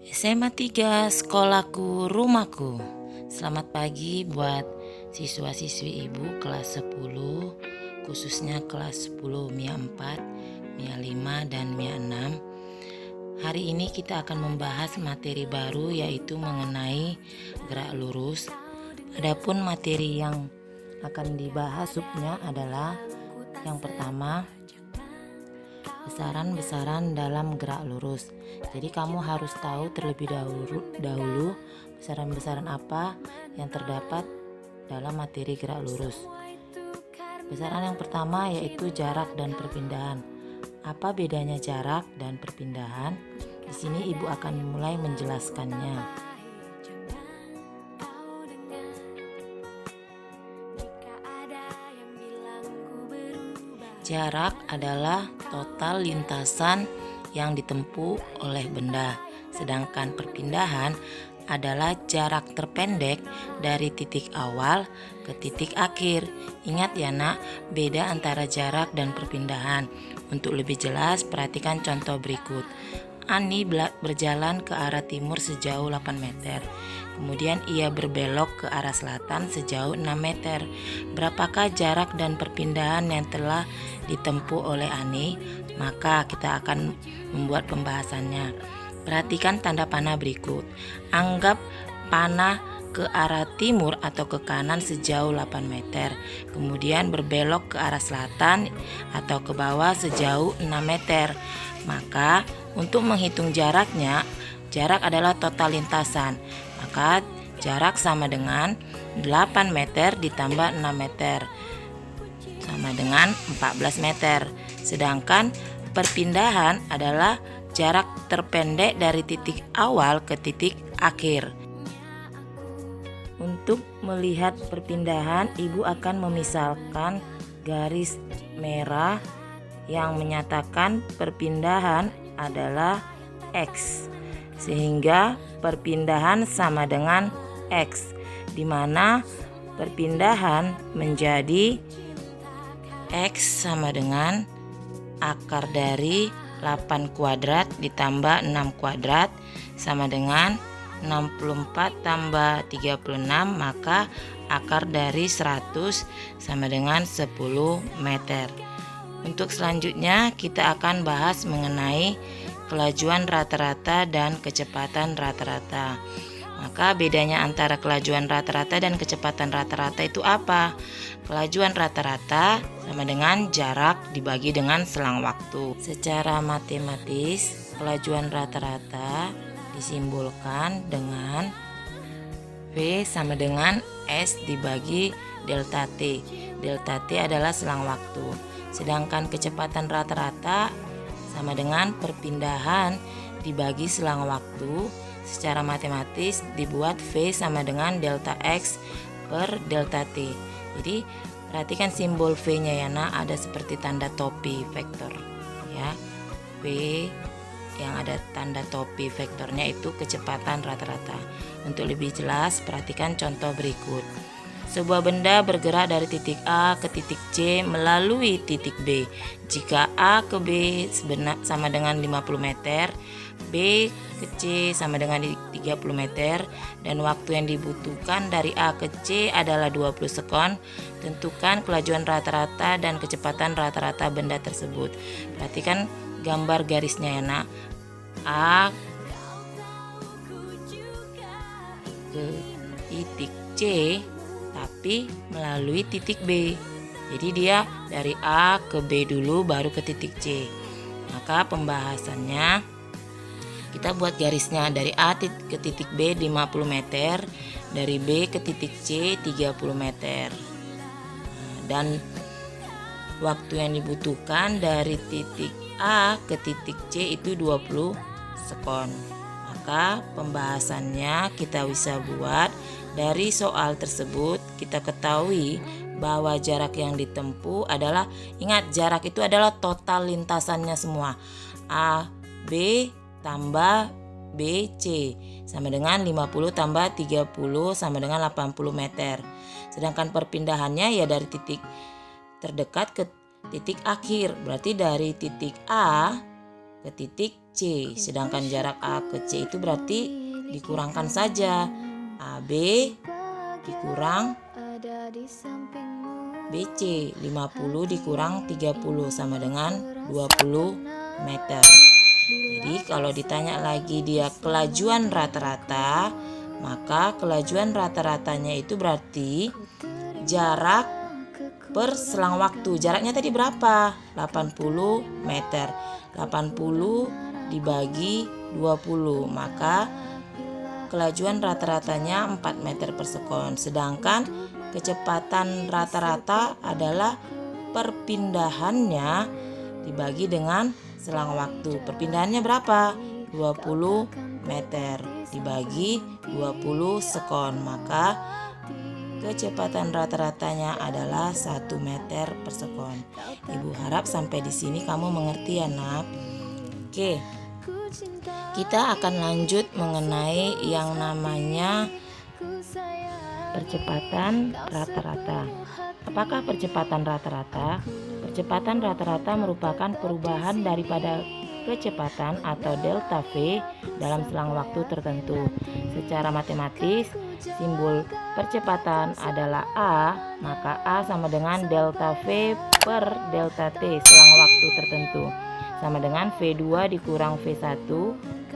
SMA 3 Sekolahku Rumahku. Selamat pagi buat siswa-siswi ibu kelas 10, khususnya kelas 10 MIA 4, MIA 5, dan MIA 6. Hari ini kita akan membahas materi baru, yaitu mengenai gerak lurus. Adapun materi yang akan dibahas subnya adalah yang pertama, besaran-besaran dalam gerak lurus. Jadi kamu harus tahu terlebih dahulu besaran-besaran apa yang terdapat dalam materi gerak lurus. Besaran yang pertama yaitu jarak dan perpindahan. Apa bedanya jarak dan perpindahan? Di sini ibu akan mulai menjelaskannya. Jarak adalah total lintasan yang ditempuh oleh benda, sedangkan perpindahan adalah jarak terpendek dari titik awal ke titik akhir. Ingat ya nak, beda antara jarak dan perpindahan. Untuk lebih jelas, perhatikan contoh berikut. Ani berjalan ke arah timur sejauh 8 meter. Kemudian ia berbelok ke arah selatan sejauh 6 meter. Berapakah jarak dan perpindahan yang telah ditempuh oleh Ani? Maka kita akan membuat pembahasannya. Perhatikan tanda panah berikut. Anggap panah ke arah timur atau ke kanan sejauh 8 meter. Kemudian berbelok ke arah selatan atau ke bawah sejauh 6 meter. Maka untuk menghitung jaraknya, jarak adalah total lintasan. Maka jarak sama dengan 8 meter ditambah 6 meter sama dengan 14 meter. Sedangkan perpindahan adalah jarak terpendek dari titik awal ke titik akhir. Untuk melihat perpindahan, ibu akan memisalkan garis merah yang menyatakan perpindahan adalah X, sehingga perpindahan sama dengan X, di mana perpindahan menjadi X sama dengan akar dari 8 kuadrat ditambah 6 kuadrat sama dengan 64 tambah 36, maka akar dari 100 sama dengan 10 meter. Untuk selanjutnya kita akan bahas mengenai kelajuan rata-rata dan kecepatan rata-rata. Maka bedanya antara kelajuan rata-rata dan kecepatan rata-rata itu apa? Kelajuan rata-rata sama dengan jarak dibagi dengan selang waktu. Secara matematis, kelajuan rata-rata disimbolkan dengan V sama dengan S dibagi delta T. Delta T adalah selang waktu. Sedangkan kecepatan rata-rata sama dengan perpindahan dibagi selang waktu. Secara matematis dibuat V sama dengan delta X per delta T. Jadi perhatikan simbol V-nya ya nak, ada seperti tanda topi vektor ya. V yang ada tanda topi vektornya itu kecepatan rata-rata. Untuk lebih jelas perhatikan contoh berikut. Sebuah benda bergerak dari titik A ke titik C melalui titik B. Jika A ke B sama dengan 50 meter, B ke C sama dengan 30 meter, dan waktu yang dibutuhkan dari A ke C adalah 20 sekon, tentukan kelajuan rata-rata dan kecepatan rata-rata benda tersebut. Perhatikan gambar garisnya ya nak. A ke titik C tapi melalui titik B. Jadi dia dari A ke B dulu baru ke titik C. Maka pembahasannya kita buat garisnya dari A ke titik B 50 meter, dari B ke titik C 30 meter. Dan waktu yang dibutuhkan dari titik A ke titik C itu 20 sekon. Maka pembahasannya kita bisa buat dari soal tersebut. Kita ketahui bahwa jarak yang ditempuh adalah, ingat jarak itu adalah total lintasannya semua. A, B tambah B, C sama dengan 50 tambah 30 sama dengan 80 meter. Sedangkan perpindahannya ya dari titik terdekat ke titik akhir. Berarti dari titik A ke titik C. Sedangkan jarak A ke C itu berarti dikurangkan saja. AB dikurang BC. 50 dikurang 30 sama dengan 20 meter. Jadi kalau ditanya lagi dia kelajuan rata-rata, maka kelajuan rata-ratanya itu berarti jarak per selang waktu. Jaraknya tadi berapa? 80 meter. 80 dibagi 20, maka kelajuan rata-ratanya 4 meter per sekon. Sedangkan kecepatan rata-rata adalah perpindahannya dibagi dengan selang waktu. Perpindahannya berapa? 20 meter dibagi 20 sekon. Maka kecepatan rata-ratanya adalah 1 meter per sekon. Ibu harap sampai di sini kamu mengerti ya, Nak. Oke. Kita akan lanjut mengenai yang namanya percepatan rata-rata. Apakah percepatan rata-rata? Percepatan rata-rata merupakan perubahan daripada kecepatan atau delta V dalam selang waktu tertentu. Secara matematis, simbol percepatan adalah A, maka A sama dengan delta V per delta T selang waktu tertentu, sama dengan V2 dikurang V1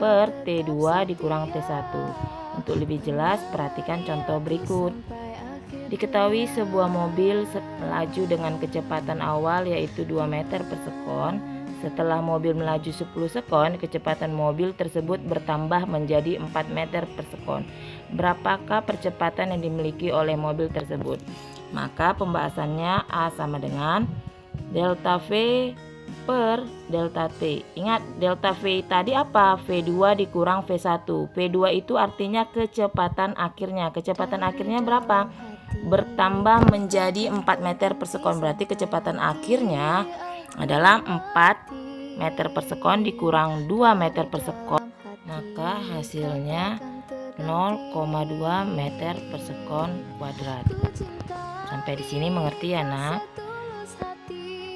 per T2 dikurang T1. Untuk lebih jelas, perhatikan contoh berikut. Diketahui sebuah mobil melaju dengan kecepatan awal yaitu 2 meter per sekon. Setelah mobil melaju 10 sekon, kecepatan mobil tersebut bertambah menjadi 4 meter per sekon. Berapakah percepatan yang dimiliki oleh mobil tersebut? Maka pembahasannya A sama dengan delta V per delta T. Ingat, delta V tadi apa? V2 dikurang V1. V2 itu artinya kecepatan akhirnya. Kecepatan akhirnya berapa? Bertambah menjadi 4 meter per sekon. Berarti kecepatan akhirnya adalah 4 meter per sekon dikurang 2 meter per sekon. Maka hasilnya 0,2 meter per sekon kuadrat. Sampai di sini mengerti ya, Nak?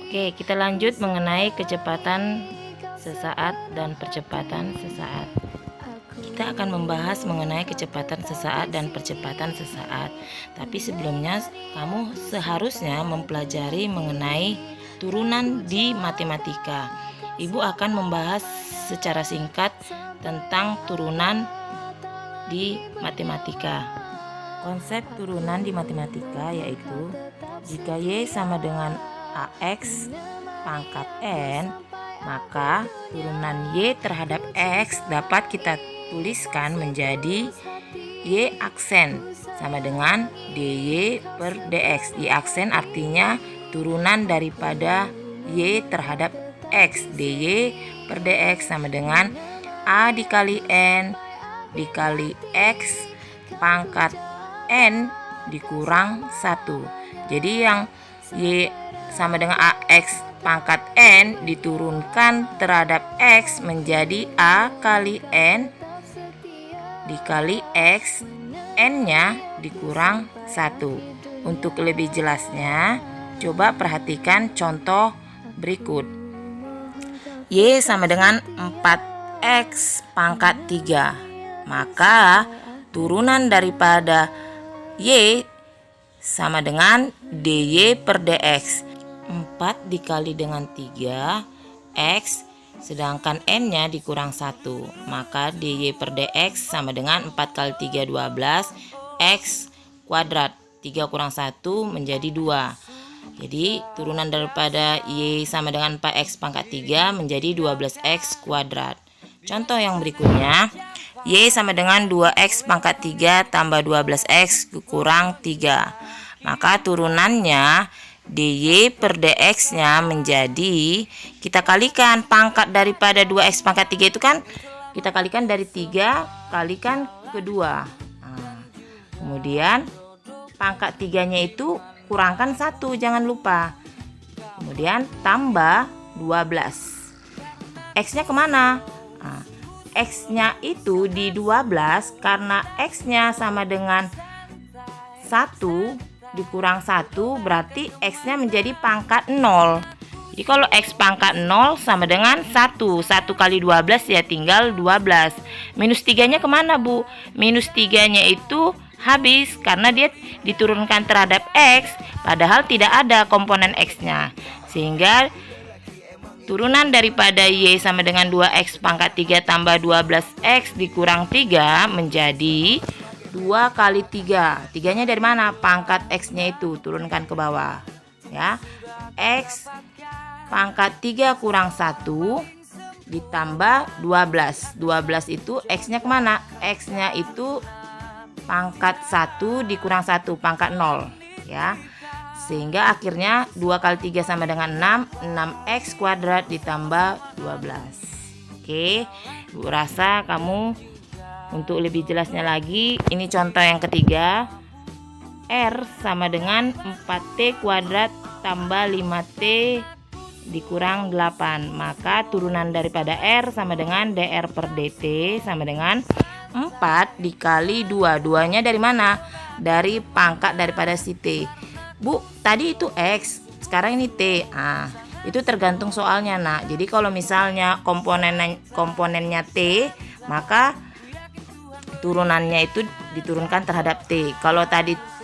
Oke, kita lanjut mengenai kecepatan sesaat dan percepatan sesaat. Kita akan membahas mengenai kecepatan sesaat dan percepatan sesaat. Tapi sebelumnya kamu seharusnya mempelajari mengenai turunan di matematika. Ibu akan membahas secara singkat tentang turunan di matematika. Konsep turunan di matematika yaitu jika Y sama dengan AX pangkat N, maka turunan Y terhadap X dapat kita tuliskan menjadi Y aksen sama dengan DY per DX. Y aksen artinya turunan daripada Y terhadap X. DY per DX sama dengan A dikali N dikali X pangkat N dikurang 1. Jadi yang Y sama dengan AX pangkat N diturunkan terhadap X menjadi A kali N dikali X, N-nya dikurang 1. Untuk lebih jelasnya, coba perhatikan contoh berikut. Y sama dengan 4X pangkat 3. Maka turunan daripada Y sama dengan DY per DX. 4 dikali dengan 3 X, sedangkan N-nya dikurang 1. Maka DY per DX sama dengan 4 kali 3 12 X kuadrat. 3 kurang 1 menjadi 2. Jadi turunan daripada Y sama dengan 4X pangkat 3 menjadi 12X kuadrat. Contoh yang berikutnya, Y sama dengan 2X pangkat 3 tambah 12X kurang 3. Maka turunannya DY per DX nya menjadi, kita kalikan pangkat daripada 2X pangkat 3 itu kan kita kalikan dari 3 kalikan ke 2. Kemudian pangkat 3 nya itu kurangkan 1, jangan lupa. Kemudian tambah 12. X nya kemana? X nya itu di 12 karena X nya sama dengan 1 dikurang 1 berarti X-nya menjadi pangkat 0. Jadi kalau X pangkat 0 sama dengan 1. 1 kali 12 ya tinggal 12. Minus 3-nya kemana, Bu? Minus 3-nya itu habis karena dia diturunkan terhadap X, padahal tidak ada komponen X-nya. Sehingga turunan daripada Y sama dengan 2X pangkat 3 tambah 12X dikurang 3 menjadi 2 kali 3. 3-nya dari mana? Pangkat X-nya itu, turunkan ke bawah. Ya, X pangkat 3 kurang 1 ditambah 12. 12 itu X-nya kemana? X-nya itu pangkat 1 dikurang 1, pangkat 0. Ya, sehingga akhirnya 2 kali 3 sama dengan 6. 6X kuadrat ditambah 12. Oke, Bu rasa kamu untuk lebih jelasnya lagi, ini contoh yang ketiga. R sama dengan 4T kuadrat tambah 5T dikurang 8. Maka turunan daripada R sama dengan dr per dt sama dengan 4 dikali 2. 2-nya dari mana? Dari pangkat daripada si T. Bu, tadi itu X, sekarang ini T. Itu tergantung soalnya, Nak. Jadi kalau misalnya komponennya T, maka turunannya itu diturunkan terhadap T. Kalau tadi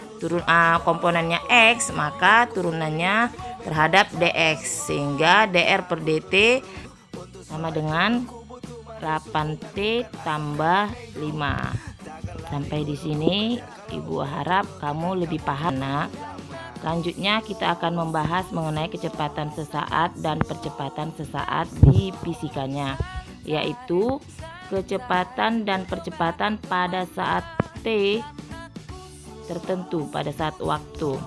komponennya X, maka turunannya terhadap dx, sehingga dr per dt sama dengan 8T tambah 5. Sampai di sini Ibu harap kamu lebih paham, Nak. Selanjutnya kita akan membahas mengenai kecepatan sesaat dan percepatan sesaat di fisikanya, yaitu kecepatan dan percepatan pada saat T tertentu, pada saat waktu.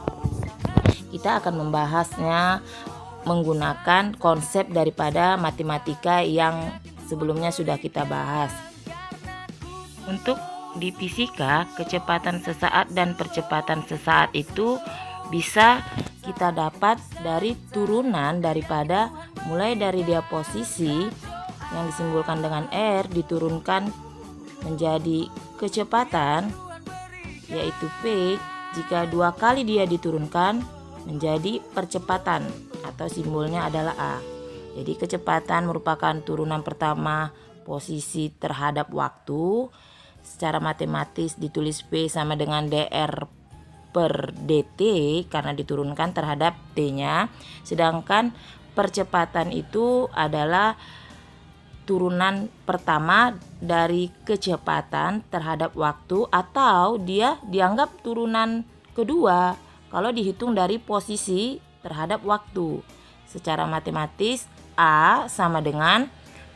Kita akan membahasnya menggunakan konsep daripada matematika yang sebelumnya sudah kita bahas. Untuk di fisika, kecepatan sesaat dan percepatan sesaat itu bisa kita dapat dari turunan daripada mulai dari dia posisi yang disimbolkan dengan R diturunkan menjadi kecepatan, yaitu P, jika 2 kali dia diturunkan menjadi percepatan atau simbolnya adalah A. Jadi kecepatan merupakan turunan pertama posisi terhadap waktu. Secara matematis ditulis P sama dengan dr per dt karena diturunkan terhadap T-nya. Sedangkan percepatan itu adalah turunan pertama dari kecepatan terhadap waktu, atau dia dianggap turunan kedua kalau dihitung dari posisi terhadap waktu. Secara matematis A sama dengan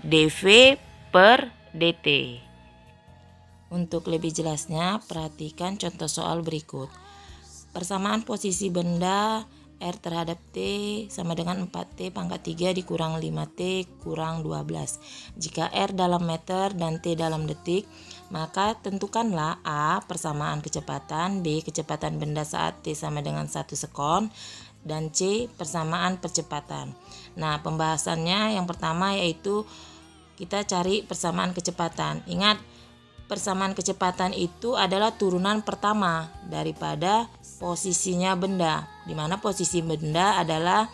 dv per dt. Untuk lebih jelasnya, perhatikan contoh soal berikut. Persamaan posisi benda R terhadap T sama dengan 4T pangkat 3 dikurang 5T kurang 12. Jika R dalam meter dan T dalam detik, maka tentukanlah A persamaan kecepatan, B kecepatan benda saat T sama dengan 1 sekon, dan C persamaan percepatan. Nah, pembahasannya yang pertama yaitu kita cari persamaan kecepatan. Ingat, persamaan kecepatan itu adalah turunan pertama daripada posisinya benda, di mana posisi benda adalah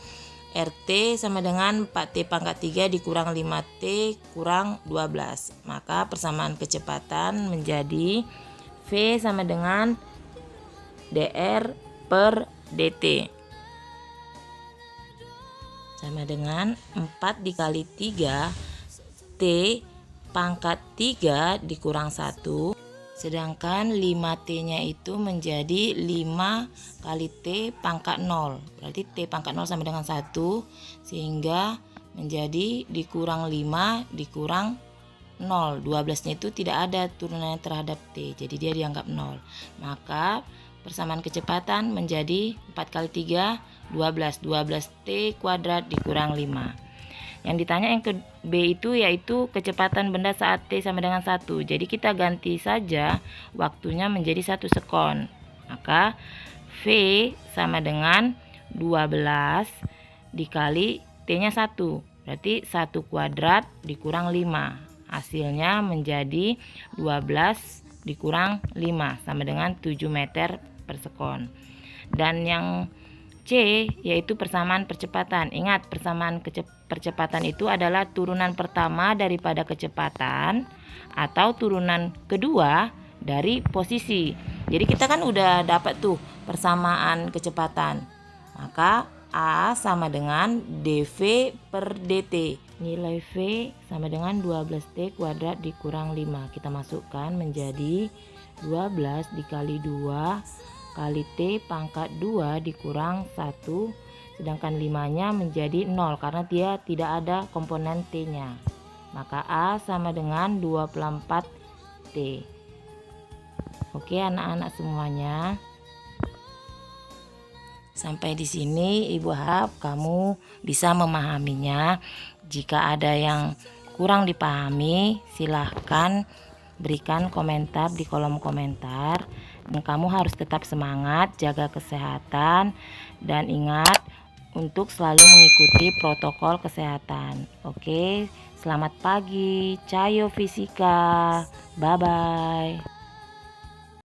RT sama dengan 4T pangkat 3 dikurang 5T kurang 12. Maka persamaan kecepatan menjadi V sama dengan dr per dt sama dengan 4 dikali 3 T pangkat 3 dikurang 1, sedangkan 5T-nya itu menjadi 5 kali T pangkat 0. Berarti T pangkat 0 sama dengan 1, sehingga menjadi dikurang 5 dikurang 0. 12-nya itu tidak ada turunannya terhadap T, jadi dia dianggap 0. Maka persamaan kecepatan menjadi 4 kali 3, 12. 12T kuadrat dikurang 5. Yang ditanya yang ke B itu yaitu kecepatan benda saat T sama dengan 1. Jadi kita ganti saja waktunya menjadi 1 sekon. Maka V sama dengan 12 dikali T-nya 1. Berarti 1 kuadrat dikurang 5. Hasilnya menjadi 12 dikurang 5 sama dengan 7 meter per sekon. Dan yang C yaitu persamaan percepatan. Ingat, persamaan percepatan itu adalah turunan pertama daripada kecepatan atau turunan kedua dari posisi. Jadi kita kan udah dapat tuh persamaan kecepatan. Maka A sama dengan dV per dt. Nilai V sama dengan 12T kuadrat dikurang 5. Kita masukkan menjadi 12 dikali 2 kali T pangkat 2 dikurang 1, sedangkan 5-nya menjadi 0 karena dia tidak ada komponen T-nya. Maka A sama dengan 24T. Oke anak-anak semuanya. Sampai di sini Ibu harap kamu bisa memahaminya. Jika ada yang kurang dipahami, silahkan berikan komentar di kolom komentar. Dan kamu harus tetap semangat, jaga kesehatan, dan ingat untuk selalu mengikuti protokol kesehatan. Oke, selamat pagi, Cayo Fisika. Bye-bye.